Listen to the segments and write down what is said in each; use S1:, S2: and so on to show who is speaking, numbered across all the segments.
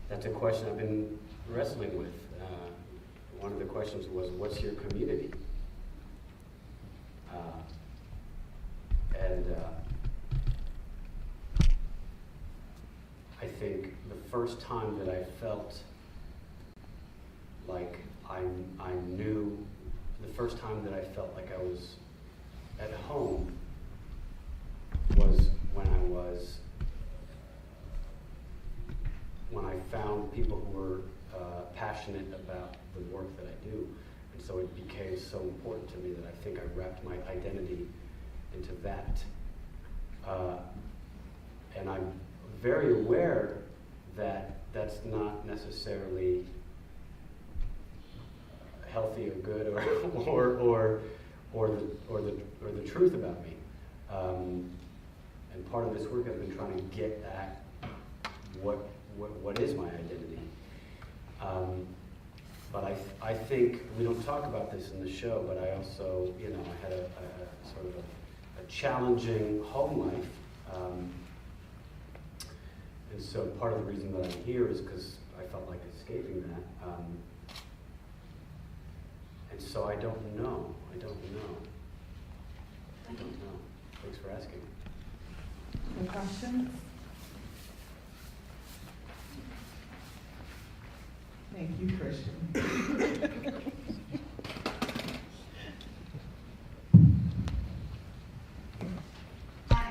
S1: that's a question I've been wrestling with. One of the questions was, what's your community? And I think the first time that I felt like I knew, the first time that I felt like I was at home was when I found people who were passionate about the work that I do. And so it became so important to me that I think I wrapped my identity into that. And I'm very aware that that's not necessarily healthy or good or the truth about me. And part of this work has been trying to get at what is my identity. But I think we don't talk about this in the show, but I also, I had a sort of a challenging home life. And so part of the reason that I'm here is because I felt like escaping that. And so I don't know. Thanks for asking.
S2: Any questions? Thank you, Christian.
S3: Hi.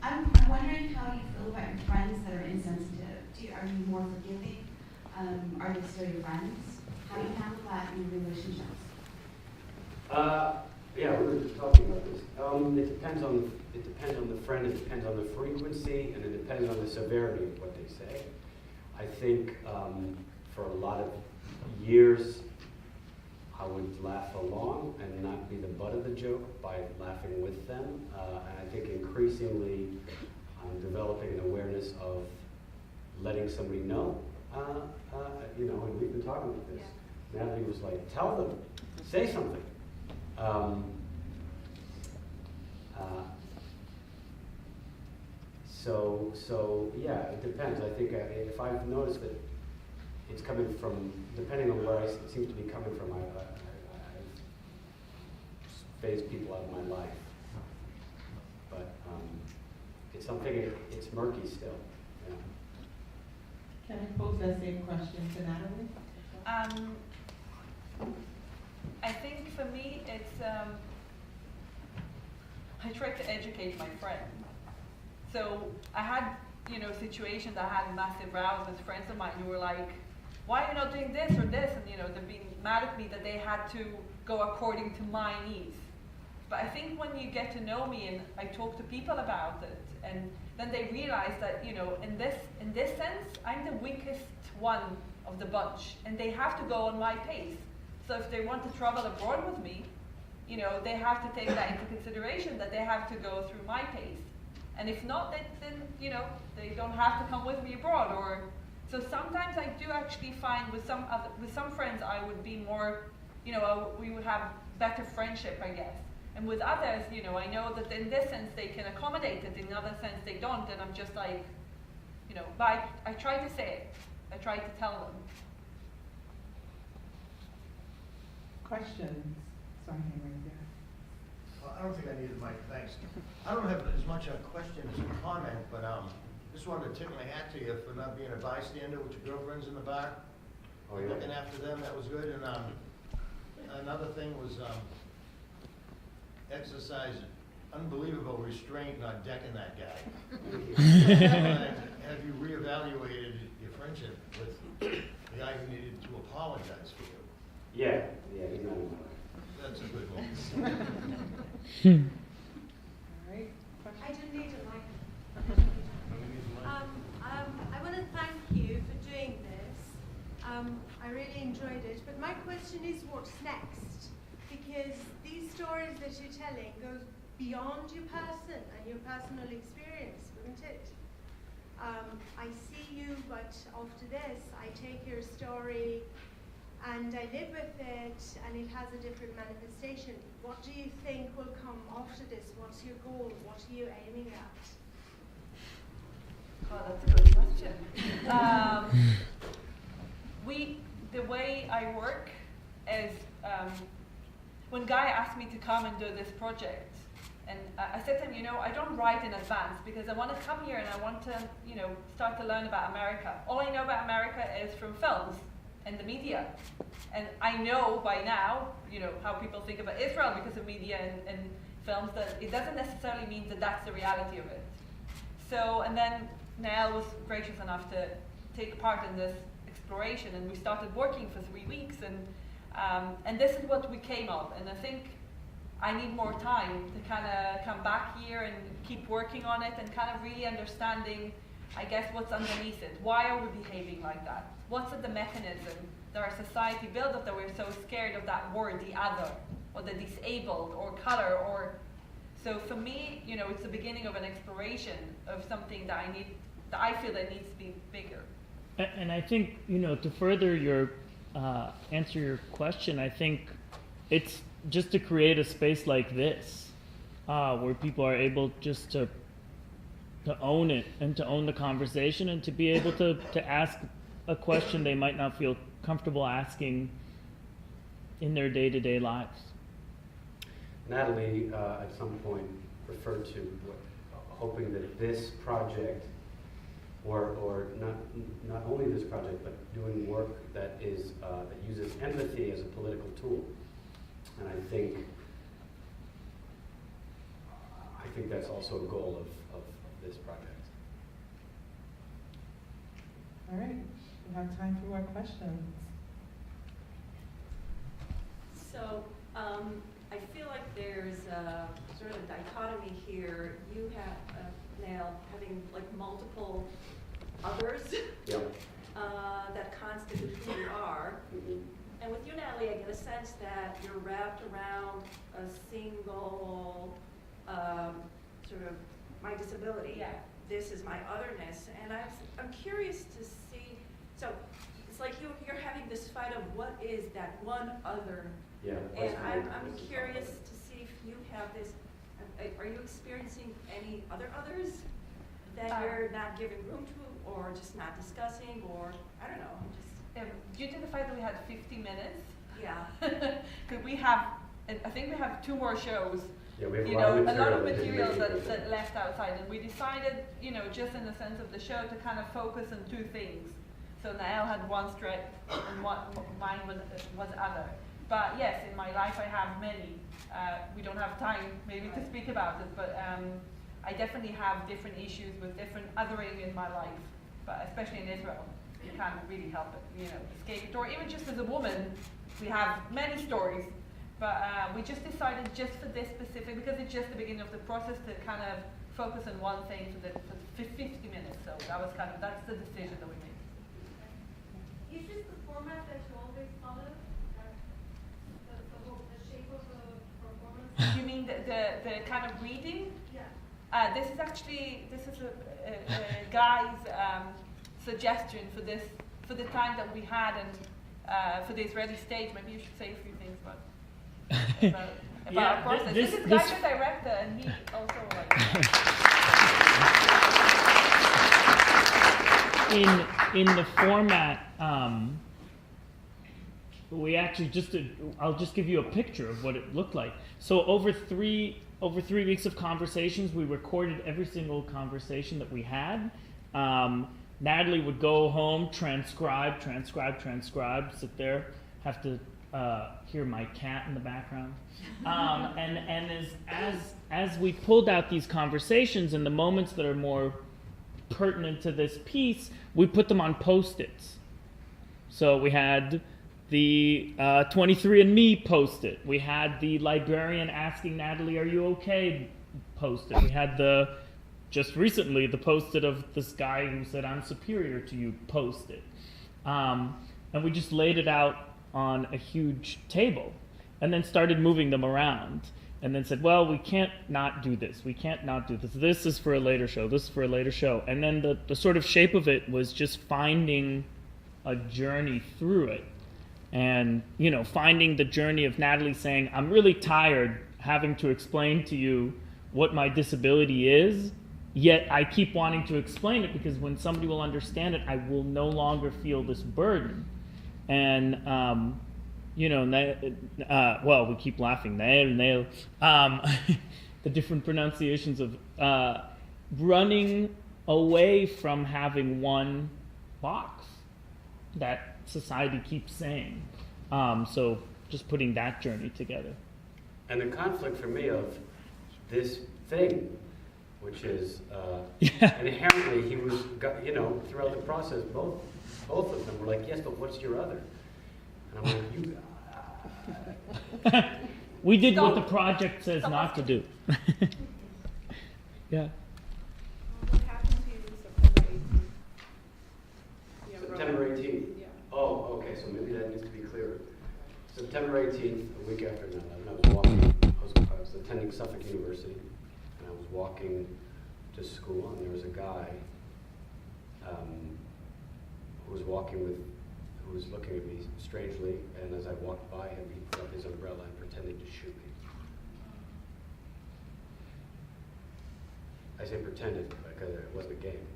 S3: I'm wondering how you feel about your friends that are insensitive. Are you more forgiving? Are they still your friends? How do you handle that in your relationships?
S1: Yeah, we were just talking about this. It depends on the friend, it depends on the frequency, and it depends on the severity of what they say. I think for a lot of years, I would laugh along and not be the butt of the joke by laughing with them. And I think increasingly, I'm developing an awareness of letting somebody know. And we've been talking about this. Yeah. Nataly was like, tell them, say something. So yeah, it depends. I think if I've noticed that it's coming from, depending on where it seems to be coming from, I've phased people out of my life. But I'm thinking it's murky still. Yeah.
S2: Can I pose that same question to Nataly?
S4: I think for me, it's, I try to educate my friends. So I had, situations, I had massive rows with friends of mine who were like, why are you not doing this or this? And, they're being mad at me that they had to go according to my needs. But I think when you get to know me and I talk to people about it, and then they realize that, in this sense, I'm the weakest one of the bunch, and they have to go on my pace. So if they want to travel abroad with me, they have to take that into consideration, that they have to go through my pace. And if not, then they don't have to come with me abroad. Or so sometimes I do actually find with some friends I would be more, we would have better friendship, I guess. And with others, I know that in this sense they can accommodate it, in another sense they don't, and I'm just like, but I try to say it. I try to tell them.
S2: Questions? Sorry, right there.
S5: I don't think I need a mic, thanks. I don't have as much a question as a comment, but just wanted to tip my hat to you for not being a bystander with your girlfriends in the bar.
S1: Oh, yeah.
S5: Looking after them, that was good. And another thing was exercise unbelievable restraint not decking that guy. Have you reevaluated your friendship with the guy who needed to apologize for you?
S1: Yeah, he's not in my life.
S5: That's a good one.
S2: All right.
S6: I don't need a mic. I want to thank you for doing this. I really enjoyed it. But my question is, what's next? Because these stories that you're telling goes beyond your person and your personal experience, wouldn't it? I see you, but after this, I take your story and I live with it, and it has a different manifestation. What do you think will come after this? What's your goal? What are you aiming at?
S4: Oh, that's a good question. the way I work is, when Guy asked me to come and do this project, and I said to him, I don't write in advance because I want to come here and I want to, start to learn about America. All I know about America is from films and the media. And I know by now, how people think about Israel because of media and films, that it doesn't necessarily mean that that's the reality of it. So, and then Nael was gracious enough to take part in this exploration, and we started working for 3 weeks, and this is what we came of. And I think I need more time to kind of come back here and keep working on it and kind of really understanding, I guess, what's underneath it. Why are we behaving like that? What's the mechanism that our society built up that we're so scared of that word, the other, or the disabled, or color, or... So for me, it's the beginning of an exploration of something that I feel that needs to be bigger.
S7: And I think, to further your, answer your question, I think it's just to create a space like this, where people are able just to own it and to own the conversation and to be able to ask a question they might not feel comfortable asking in their day-to-day lives.
S1: Nataly, at some point, referred to hoping that this project, or not only this project, but doing work that uses empathy as a political tool. And I think that's also a goal of this project.
S2: All right, we have time for more questions.
S8: So, I feel like there's a sort of dichotomy here. You have, Nael, having like multiple others
S1: Yep.
S8: that constitute who you are.
S1: Mm-hmm.
S8: And with you, Nataly, I get a sense that you're wrapped around a single sort of my disability.
S4: Yeah.
S8: This is my otherness, and I'm curious to see. So it's like you're having this fight of what is that one other.
S1: Yeah.
S8: And I'm curious to see if you have this. Are you experiencing any other others that you're not giving room to, or just not discussing, or I don't know. I'm just.
S4: Due to the fact that we had 50 minutes,
S8: Yeah.
S4: because I think we have 2 more shows.
S1: Yeah, we have
S4: A lot of
S1: that didn't
S4: material
S1: make it.
S4: that left outside, and we decided, just in the sense of the show, to kind of focus on 2 things. So Nael had one strength, and mine was other. But yes, in my life I have many. We don't have time maybe to speak about it, but I definitely have different issues with different othering in my life, but especially in Israel. You can't really help it, escape it. Or even just as a woman, we have many stories. But we just decided just for this specific, because it's just the beginning of the process, to kind of focus on one thing for 50 minutes. So that's the decision that we made.
S6: Is this the format that you always follow? The shape of the performance?
S4: You mean the kind of reading?
S6: Yeah.
S4: This is a Guy's suggestion for the time that we had, and for the Israeli stage. Maybe you should say a few things about
S7: Yeah,
S4: our process.
S7: this-
S4: This is
S7: this-
S4: Guy's director, and he also
S7: in the format, we actually I'll just give you a picture of what it looked like. So over three weeks of conversations, we recorded every single conversation that we had. Nataly would go home, transcribe, sit there, have to hear my cat in the background. And as we pulled out these conversations and the moments that are more pertinent to this piece, we put them on Post-its. So we had the 23andMe Post-it. We had the librarian asking Nataly, "Are you okay?" Post-it. We had just recently the Post-it of this guy who said, "I'm superior to you," Post-it. And we just laid it out on a huge table and then started moving them around. And then said, well, we can't not do this. We can't not do this. This is for a later show. This is for a later show. And then the sort of shape of it was just finding a journey through it. And, finding the journey of Nataly saying, I'm really tired having to explain to you what my disability is, yet I keep wanting to explain it because when somebody will understand it, I will no longer feel this burden. and you know, well, we keep laughing. Nael. The different pronunciations of running away from having one box that society keeps saying. So just putting that journey together.
S1: And the conflict for me of this thing, which is and inherently he was, you know, throughout the process, both of them were like, yes, but what's your other? And I'm like, you.
S7: We did what the project says not to do. Yeah.
S8: What happened to you September 18th? Yeah,
S1: September 18th.
S8: Yeah.
S1: Oh, okay, so maybe that needs to be clearer. September 18th, a week after 9/11, I was attending Suffolk University, and I was walking to school, and there was a guy who was looking at me strangely, and as I walked by him, he put up his umbrella and pretended to shoot me. I say pretended because it wasn't a game.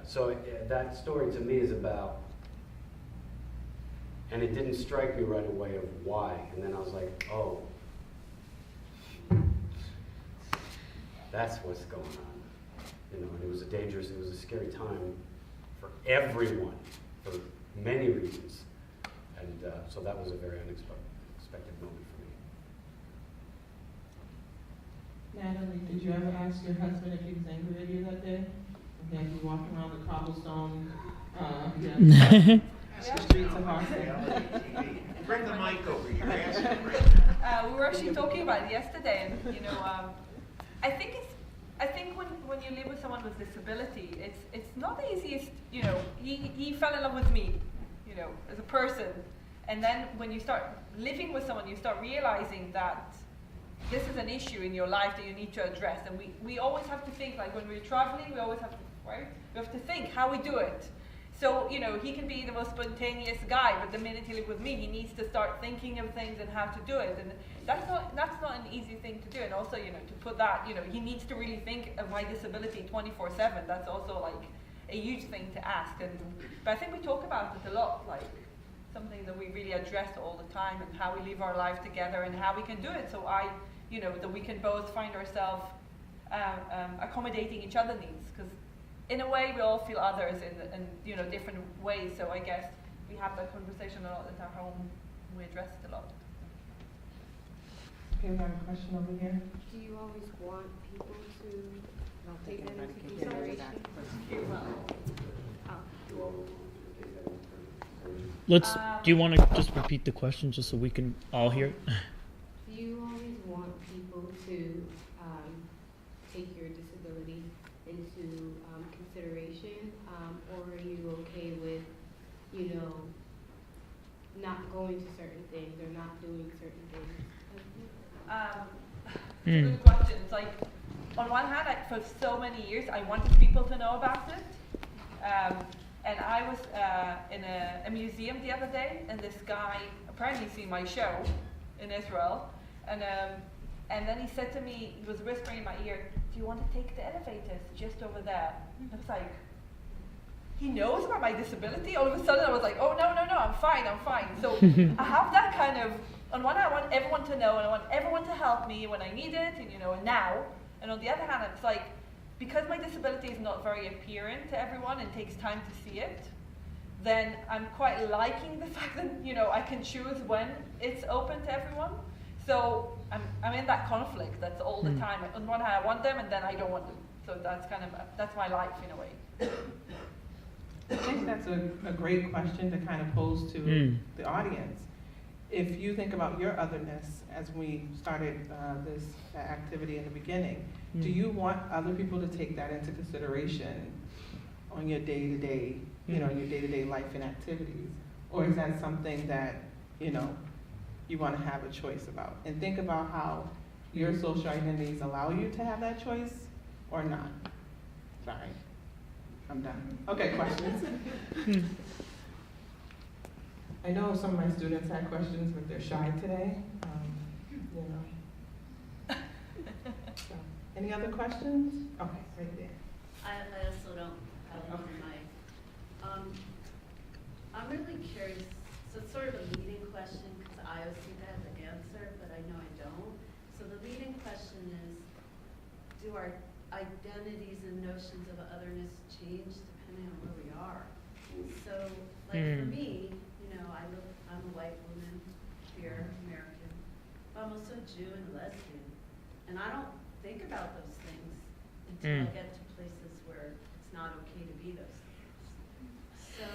S1: So that story to me is about, and it didn't strike me right away of why, and then I was like, oh, that's what's going on. You know, and it was a scary time for everyone, for many reasons. And so that was a very unexpected moment for me.
S2: Natalie, did you ever ask your husband if he was angry at you that day? Okay, you walking around the cobblestone, the streets of Hartford.
S5: Bring the mic over here. Answer.
S4: We were actually talking about it yesterday, and you know, I think when you live with someone with disability, it's not the easiest. You know, he fell in love with me, you know, as a person, and then when you start living with someone, you start realizing that this is an issue in your life that you need to address, and we always have to think, like when we're traveling, we always have to, right? We have to think how we do it. So, you know, he can be the most spontaneous guy, but the minute he lives with me, he needs to start thinking of things and how to do it. And that's not an easy thing to do. And also, you know, to put that, you know, he needs to really think of my disability 24/7. That's also like a huge thing to ask. But I think we talk about it a lot, like something that we really address all the time, and how we live our life together and how we can do it. So you know, that we can both find ourselves accommodating each other's needs, because in a way we all feel others in you know, different ways. So I guess we have that conversation a lot at our home. We address it a lot.
S2: Okay, we have a question over here.
S9: Do you always want people to take that into consideration?
S7: Let's. Do you want to just repeat the question just so we can all hear it?
S9: Do you always want people to take your disability into consideration, or are you okay with, you know, not going to certain things or not doing certain things?
S4: Good question. It's like, on one hand, for so many years, I wanted people to know about it. And I was in a museum the other day, and this guy apparently seen my show in Israel. And then he said to me, he was whispering in my ear, do you want to take the elevators just over there? I was like, he knows about my disability? All of a sudden I was like, oh, no, I'm fine. So I have that kind of, on one hand I want everyone to know, and I want everyone to help me when I need it, and you know, and now. And on the other hand, it's like, because my disability is not very apparent to everyone and takes time to see it, then I'm quite liking the fact that, you know, I can choose when it's open to everyone. So I'm in that conflict that's all the time. On one hand I want them, and then I don't want them. So that's my life in a way.
S2: I think that's a great question to kind of pose to the audience. If you think about your otherness, as we started this activity in the beginning, do you want other people to take that into consideration on your day-to-day, you know, your day-to-day life and activities? Or is that something that, you know, you want to have a choice about? And think about how your social identities allow you to have that choice or not. Sorry, I'm done. Okay, questions? I know some of my students had questions, but they're shy today, you know. So, any other questions? Okay, right there.
S10: I also don't have one mic. I'm really curious, so it's sort of a leading question, because I always think I have the answer, but I know I don't. So the leading question is, do our identities and notions of otherness change depending on where we are? So, like for me, I'm a white woman here, American, but I'm also Jew and lesbian. And I don't think about those things until I get to places where it's not okay to be those things. So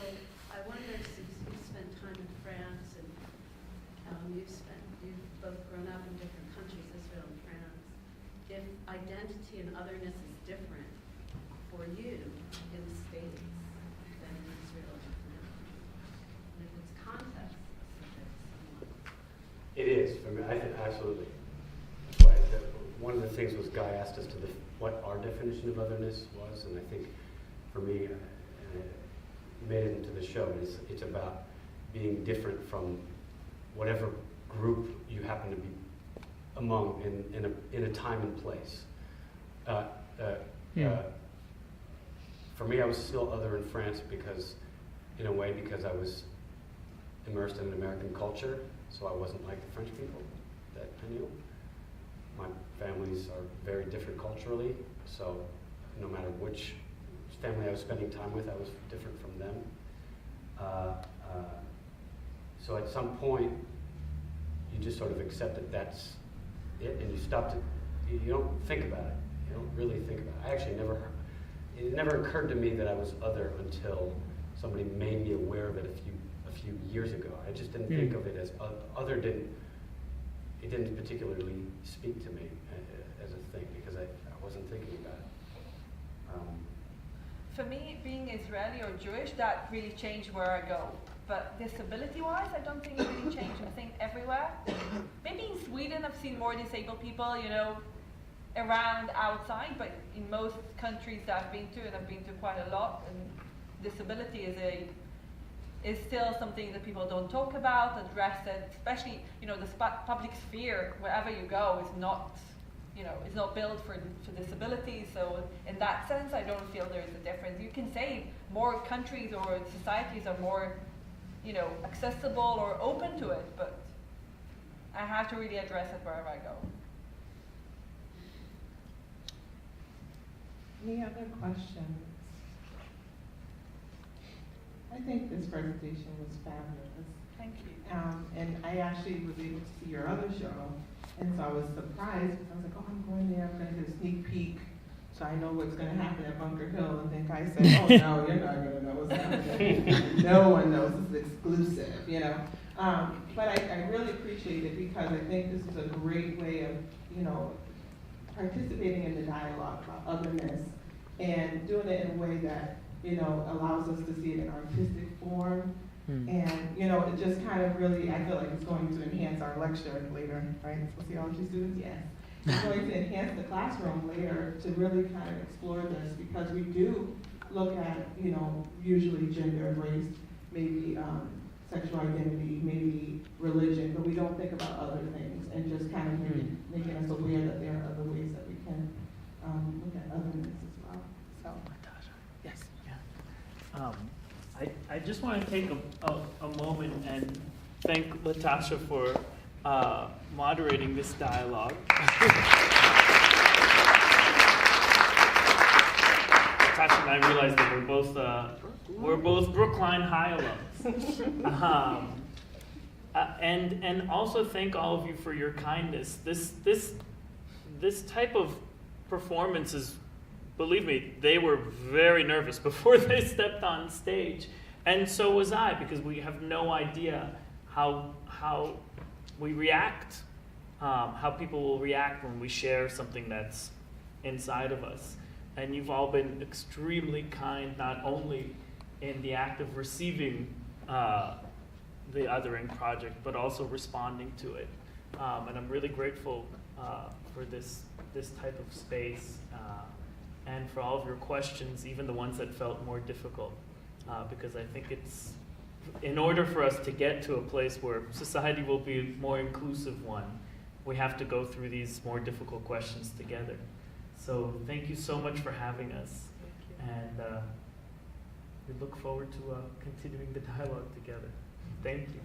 S10: I wonder, since you've spent time in France and you've both grown up in different countries, Israel and France, if identity and otherness is different for you in the States than in Israel and France, and if it's context specific somewhat.
S1: It is, for me, I think absolutely. That's why one of the things was Guy asked us to what our definition of otherness was, and I think for me, made it into the show, and it's about being different from whatever group you happen to be among in a time and place. For me, I was still other in France because I was immersed in an American culture, so I wasn't like the French people that I knew. My families are very different culturally, so no matter which family I was spending time with, I was different from them. So at some point, you just sort of accept that that's it, and you don't think about it. You don't really think about it. I actually it never occurred to me that I was other until somebody made me aware of it a few years ago. I just didn't think of it as other. It didn't particularly speak to me as a thing because I wasn't thinking about it.
S4: For me, being Israeli or Jewish, that really changed where I go. But disability-wise, I don't think it really changed. I think everywhere. Maybe in Sweden, I've seen more disabled people, around outside. But in most countries that I've been to, and I've been to quite a lot, and disability is still something that people don't talk about, address it. Especially, the public sphere, wherever you go, is not. It's not built for disabilities, so in that sense, I don't feel there is a difference. You can say more countries or societies are more, accessible or open to it, but I have to really address it wherever I go.
S2: Any other questions? I think this presentation was fabulous.
S4: Thank you.
S2: And I actually was able to see your other show. And so I was surprised because I was like, oh, I'm going there, I'm going to get a sneak peek so I know what's going to happen at Bunker Hill. And then Kai said, oh, no, you're not going to know what's happening. No one knows, this is exclusive, But I really appreciate it because I think this is a great way of, participating in the dialogue about otherness and doing it in a way that, allows us to see it in artistic form. And, it just kind of really, I feel like it's going to enhance our lecture later, right? Sociology students, yes. It's going to enhance the classroom later to really kind of explore this because we do look at, usually gender, race, maybe sexual identity, maybe religion, but we don't think about other things and just kind of making us aware that there are other ways that we can look at otherness as well. So, yes.
S7: Yeah. I just want to take a moment and thank Latasha for moderating this dialogue. Latasha and I realized that we're both Brookline High alums. And also thank all of you for your kindness. This type of performance is, believe me, they were very nervous before they stepped on stage. And so was I, because we have no idea how we react, how people will react when we share something that's inside of us. And you've all been extremely kind, not only in the act of receiving the Othering project, but also responding to it. And I'm really grateful for this type of space. And for all of your questions, even the ones that felt more difficult, because I think it's, in order for us to get to a place where society will be a more inclusive one, we have to go through these more difficult questions together. So thank you so much for having us. and we look forward to continuing the dialogue together. Thank you.